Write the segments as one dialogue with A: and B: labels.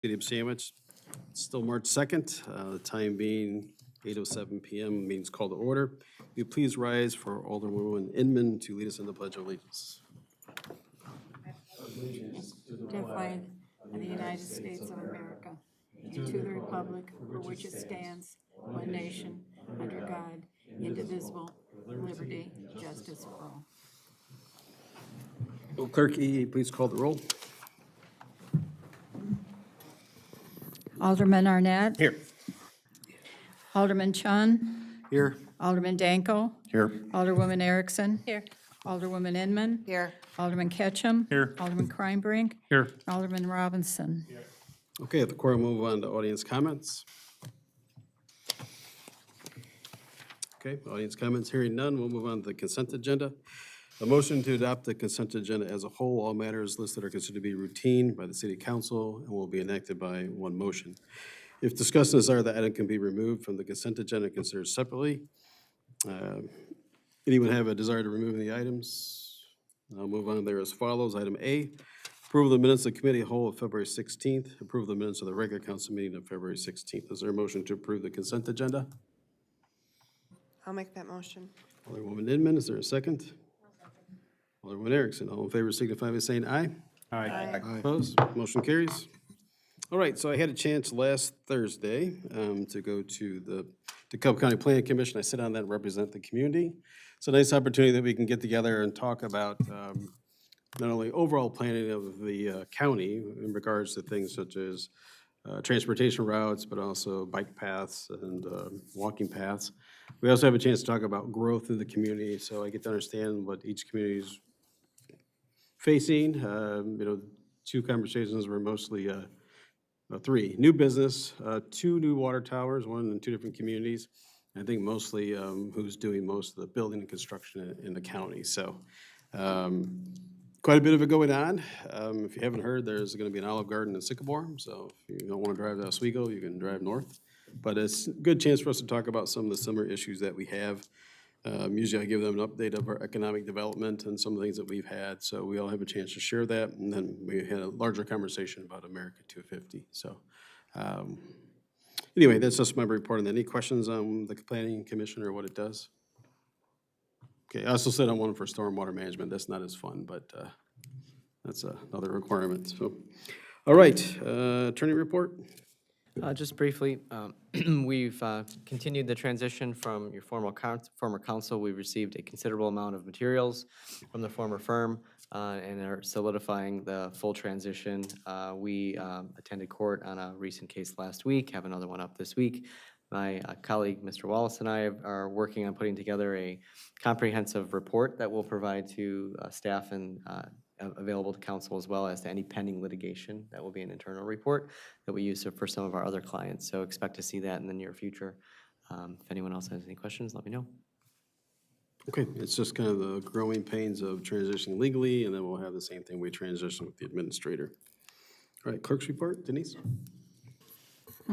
A: City of Sandwich. It's still March 2nd, the time being 8:07 PM. Meeting's called to order. Will you please rise for Alderwoman Inman to lead us in the Pledge of Allegiance?
B: To the flag of the United States of America, and to the republic for which it stands, one nation, under God, indivisible, with liberty, justice for all.
A: Will Clerk E, please call the roll?
B: Alderman Arnett.
A: Here.
B: Alderman Chun.
A: Here.
B: Alderman Danko.
A: Here.
B: Alderwoman Erickson. Here. Alderwoman Inman.
C: Here.
B: Alderman Ketchum.
D: Here.
B: Alderman Kreinbrink.
D: Here.
B: Alderman Robinson.
A: Okay, at the quorum, move on to audience comments. Okay, audience comments, hearing none, we'll move on to the consent agenda. A motion to adopt the consent agenda as a whole. All matters listed are considered to be routine by the city council and will be enacted by one motion. If discussed and desired, the item can be removed from the consent agenda and considered separately. Anyone have a desire to remove any items? I'll move on there as follows. Item A, approval of the minutes of the committee of whole of February 16th. Approve the minutes of the regular council meeting of February 16th. Is there a motion to approve the consent agenda?
C: I'll make that motion.
A: Alderwoman Inman, is there a second? Alderwoman Erickson, all in favor signify by saying aye.
C: Aye.
A: Opposed? Motion carries. All right, so I had a chance last Thursday to go to the DeKalb County Planning Commission. I sit on that and represent the community. It's a nice opportunity that we can get together and talk about not only overall planning of the county in regards to things such as transportation routes, but also bike paths and walking paths. We also have a chance to talk about growth in the community, so I get to understand what each community is facing. Two conversations were mostly three, new business, two new water towers, one in two different communities. I think mostly who's doing most of the building and construction in the county. So quite a bit of it going on. If you haven't heard, there's going to be an Olive Garden in Sycamore. So if you don't want to drive to Oswego, you can drive north. But it's a good chance for us to talk about some of the similar issues that we have. Usually I give them an update of our economic development and some of the things that we've had. So we all have a chance to share that. And then we had a larger conversation about America 250. So anyway, that's just my report. And any questions on the Planning Commission or what it does? Okay, I also said I want it for stormwater management. That's not as fun, but that's another requirement. So, all right, attorney report.
E: Just briefly, we've continued the transition from your former council. We've received a considerable amount of materials from the former firm and are solidifying the full transition. We attended court on a recent case last week, have another one up this week. My colleague, Mr. Wallace, and I are working on putting together a comprehensive report that we'll provide to staff and available to council, as well as to any pending litigation. That will be an internal report that we use for some of our other clients. So expect to see that in the near future. If anyone else has any questions, let me know.
A: Okay, it's just kind of the growing pains of transitioning legally, and then we'll have the same thing we transition with the administrator. All right, clerk's report, Denise?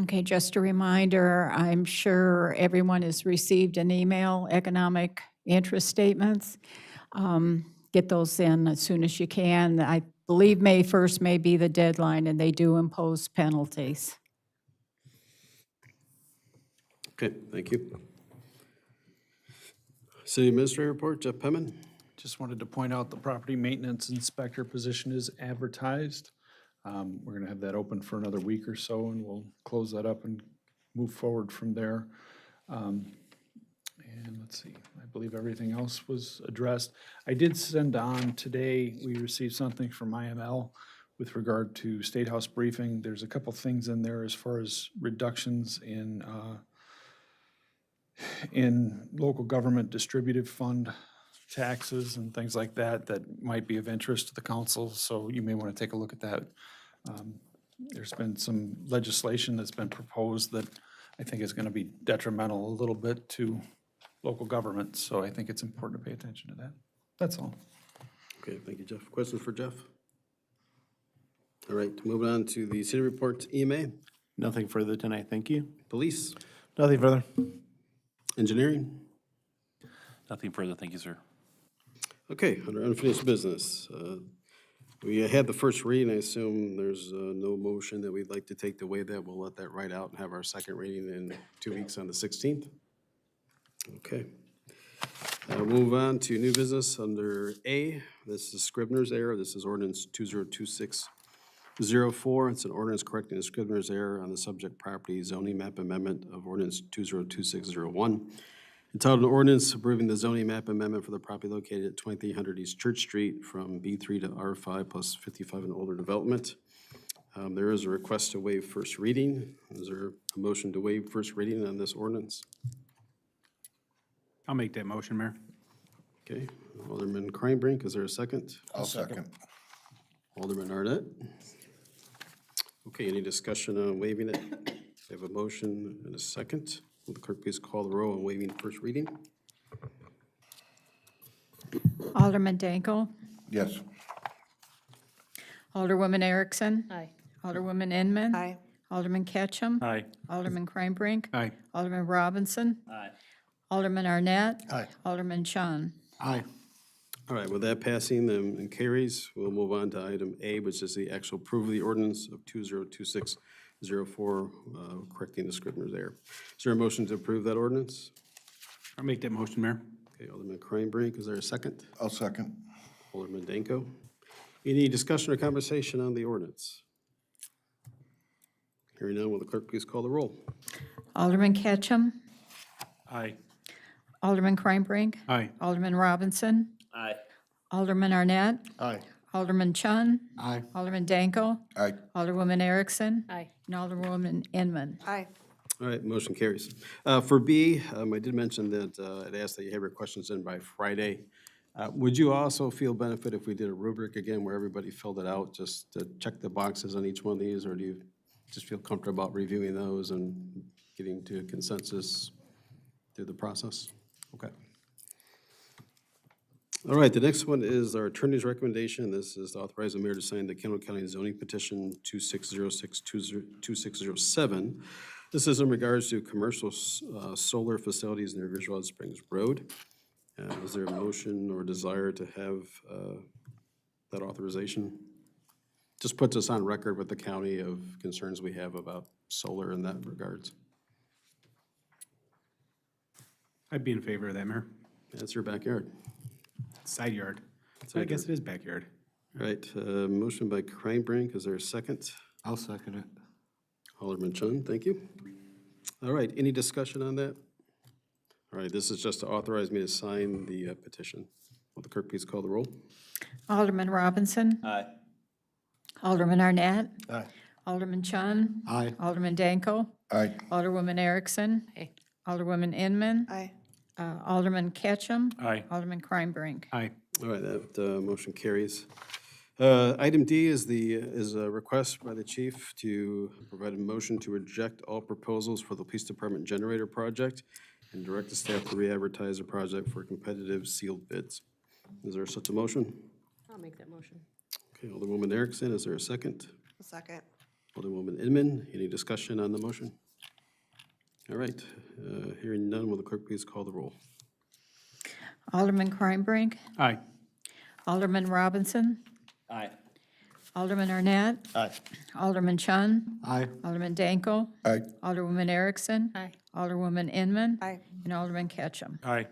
B: Okay, just a reminder, I'm sure everyone has received an email, economic interest statements. Get those in as soon as you can. I believe May 1st may be the deadline, and they do impose penalties.
A: Okay, thank you. City Administrator report, Jeff Penman.
D: Just wanted to point out the property maintenance inspector position is advertised. We're going to have that open for another week or so, and we'll close that up and move forward from there. And let's see, I believe everything else was addressed. I did send on today, we received something from IML with regard to State House briefing. There's a couple things in there as far as reductions in local government distributive fund taxes and things like that that might be of interest to the council, so you may want to take a look at that. There's been some legislation that's been proposed that I think is going to be detrimental a little bit to local government, so I think it's important to pay attention to that. That's all.
A: Okay, thank you, Jeff. Questions for Jeff? All right, moving on to the city reports. EMA,
F: Nothing further tonight, thank you.
A: police,
F: Nothing further.
A: engineering.
G: Nothing further, thank you, sir.
A: Okay, under unfinished business, We had the first reading. I assume there's no motion that we'd like to take to waive that. We'll let that ride out and have our second reading in 2 weeks on the 16th. Okay. Move on to new business under A. This is Scribner's error. This is ordinance 2026-04. It's an ordinance correcting a Scribner's error on the subject property zoning map amendment of ordinance 2026-01. Entitled an ordinance approving the zoning map amendment for the property located at 2300 East Church Street from B3 to R5 plus 55 and older development. There is a request to waive first reading. Is there a motion to waive first reading on this ordinance?
G: I'll make that motion, Mayor.
A: Okay, Alderman Kreinbrink, is there a second?
H: I'll second.
A: Alderman Arnett? Okay, any discussion on waiving it? We have a motion and a second. Will the clerk please call the roll on waiving first reading?
B: Alderman Dankel,
H: Yes.
B: Alderwoman Erickson. Aye. Alderwoman Inman.
C: Aye.
B: Alderman Ketchum.
G: Aye.
B: Alderman Kreinbrink.
G: Aye.
B: Alderman Robinson.
G: Aye.
B: Alderman Arnett.
H: Aye.
B: Alderman Chun.
F: Aye.
A: All right, with that passing and carries, we'll move on to item A, which is the actual approval of the ordinance of 2026-04, correcting the Scribner's error. Is there a motion to approve that ordinance?
G: I'll make that motion, Mayor.
A: Okay, Alderman Kreinbrink, is there a second?
H: I'll second.
A: Alderman Danko. Any discussion or conversation on the ordinance? Hearing none, will the clerk please call the roll?
B: Alderman Ketchum.
G: Aye.
B: Alderman Kreinbrink.
G: Aye.
B: Alderman Robinson.
G: Aye.
B: Alderman Arnett.
H: Aye.
B: Alderman Chun.
F: Aye.
B: Alderman Danko.
H: Aye.
B: Alderwoman Erickson. Aye. And Alderwoman Inman.
C: Aye.
A: All right, motion carries. For B, I did mention that I'd asked that you have your questions in by Friday. Would you also feel benefit if we did a rubric again where everybody filled it out, just to check the boxes on each one of these, or do you just feel comfortable about reviewing those and getting to a consensus through the process? Okay. All right, the next one is our attorney's recommendation. This is to authorize the mayor to sign the Kendall County zoning petition 2606-2607. This is in regards to commercial solar facilities near Griswold Springs Road. Is there a motion or desire to have that authorization? Just puts us on record with the county of concerns we have about solar in that regards.
G: I'd be in favor of that, Mayor.
A: That's your backyard.
G: Side yard. I
A: Side
G: guess
A: yard.
G: it is backyard.
A: All right, motion by Kreinbrink. Is there a second?
F: I'll second it.
A: Alderman Chun, thank you. All right, any discussion on that? All right, this is just to authorize me to sign the petition. Will the clerk please call the roll?
B: Alderman Robinson.
G: Aye.
B: Alderman Arnett.
H: Aye.
B: Alderman Chun.
F: Aye.
B: Alderman Danko.
H: Aye.
B: Alderwoman Erickson. Alderwoman Inman.
C: Aye.
B: Alderman Ketchum.
G: Aye.
B: Alderman Kreinbrink.
G: Aye.
A: All right, that motion carries. Item D is a request by the chief to provide a motion to reject all proposals for the police department generator project and direct the staff to re-advertise the project for competitive sealed bids. Is there such a motion?
I: I'll make that motion.
A: Okay, Alderwoman Erickson, is there a second?
C: A second.
A: Alderwoman Inman, any discussion on the motion? All right, hearing none, will the clerk please call the roll?
B: Alderman Kreinbrink.
G: Aye.
B: Alderman Robinson.
G: Aye.
B: Alderman Arnett.
H: Aye.
B: Alderman Chun.
F: Aye.
B: Alderman Danko.
H: Aye.
B: Alderwoman Erickson.
I: Aye.
B: Alderwoman Inman.
C: Aye.
B: And Alderman Ketchum.
G: Aye.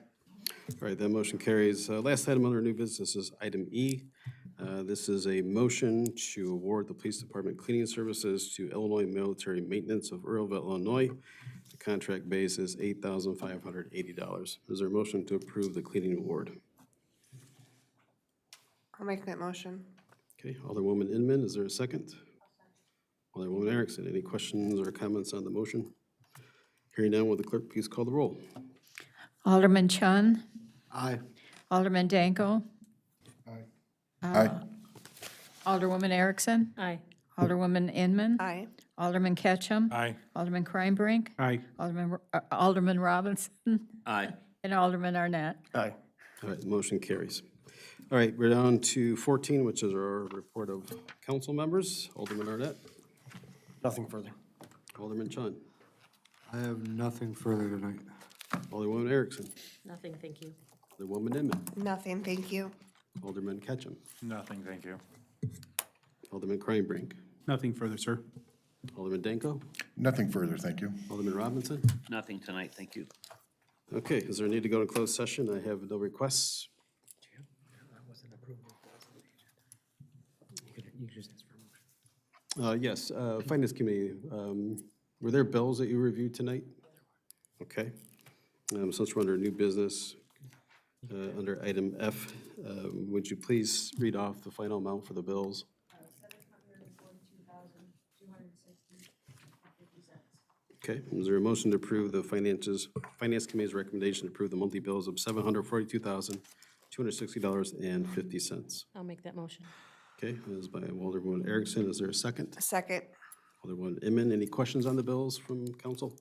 A: All right, that motion carries. Last item under new business is item E. This is a motion to award the police department cleaning services to Illinois Military Maintenance of Earlville, Illinois. The contract base is $8,580. Is there a motion to approve the cleaning award?
C: I'll make that motion.
A: Okay, Alderwoman Inman, is there a second? Alderwoman Erickson, any questions or comments on the motion? Hearing none, will the clerk please call the roll?
B: Alderman Chun.
F: Aye.
B: Alderman Danko.
H: Aye.
B: Alderwoman Erickson.
I: Aye.
B: Alderwoman Inman.
C: Aye.
B: Alderman Ketchum.
G: Aye.
B: Alderman Kreinbrink.
G: Aye.
B: Alderman Robinson.
G: Aye.
B: And Alderman Arnett.
H: Aye.
A: All right, the motion carries. All right, we're down to 14, which is our report of council members. Alderman Arnett,
F: Nothing further.
A: Alderman Chun,
F: I have nothing further tonight.
A: Alderwoman Erickson,
I: Nothing, thank you.
A: Alderwoman Inman,
C: Nothing, thank you.
A: Alderman Ketchum.
G: Nothing, thank you.
A: Alderman Kreinbrink.
G: Nothing further, sir.
A: Alderman Danko.
H: Nothing further, thank you.
A: Alderman Robinson.
J: Nothing tonight, thank you.
A: Okay, is there a need to go to closed session? I have no requests. Yes, Finance Committee, were there bills that you reviewed tonight? Okay. Since we're under new business, under item F, would you please read off the final amount for the bills? Okay, is there a motion to approve the Finance Committee's recommendation to approve the monthly bills of $742,260.50?
I: I'll make that motion.
A: Okay, that is by Alderwoman Erickson. Is there a second?
C: A second.
A: Alderwoman Inman, any questions on the bills from council?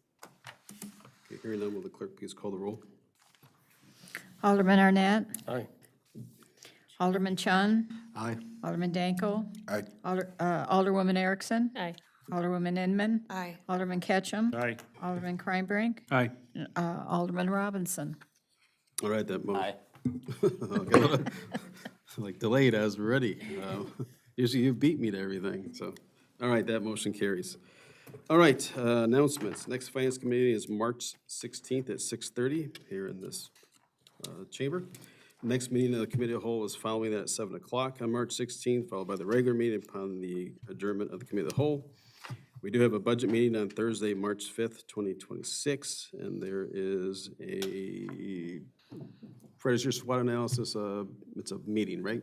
A: Okay, hearing none, will the clerk please call the roll?
B: Alderman Arnett.
F: Aye.
B: Alderman Chun.
F: Aye.
B: Alderman Danko.
H: Aye.
B: Alderwoman Erickson.
I: Aye.
B: Alderwoman Inman.
C: Aye.
B: Alderman Ketchum.
G: Aye.
B: Alderman Kreinbrink.
G: Aye.
B: Alderman Robinson.
A: All right, that motion.
J: Aye.
A: Like delayed as we're ready. Usually you beat me to everything, so. All right, that motion carries. All right, announcements. Next Finance Committee is March 16th at 6:30 here in this chamber. Next meeting of the Committee of the Whole is following that at 7 o'clock on March 16th, followed by the regular meeting upon the adjournment of the Committee of the Whole. We do have a budget meeting on Thursday, March 5th, 2026, and there is a, Fred, is your SWOT analysis, it's a meeting, right?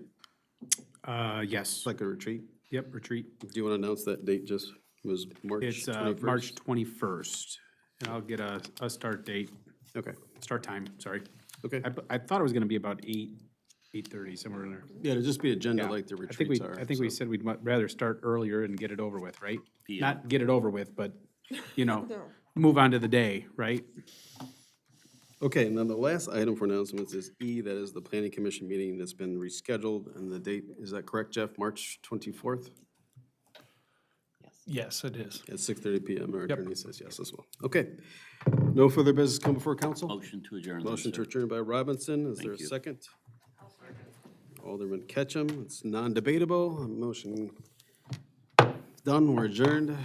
G: Yes.
A: It's like a retreat?
G: Yep, retreat.
A: Do you want to announce that date just was March 21st?
G: It's March 21st, and I'll get a start date,
A: Okay,
G: start time, sorry.
A: okay.
G: I thought it was gonna be about 8:30, somewhere in there.
A: Yeah, it'll just be agenda
G: Yeah.
A: like the
G: I think
A: retreats
G: we,
A: are.
G: I think we
A: so.
G: said we'd rather start earlier and get it over with, right?
J: PM.
G: Not get it over with, but, you know, move on to the day, right?
A: Okay, and then the last item for announcements is E, that is the Planning Commission meeting that's been rescheduled, and the date, is that correct, Jeff? March 24th
D: Yes, it is.
A: at 6:30 PM. Our
D: Yep.
A: attorney says yes as well. Okay. No further business come before council?
J: Motion to adjourn. then,
A: Motion to
J: sir.
A: adjourn by Robinson. Is there a
J: Thank you.
A: second? Alderman Ketchum. It's non-debatable. Motion done. We're adjourned.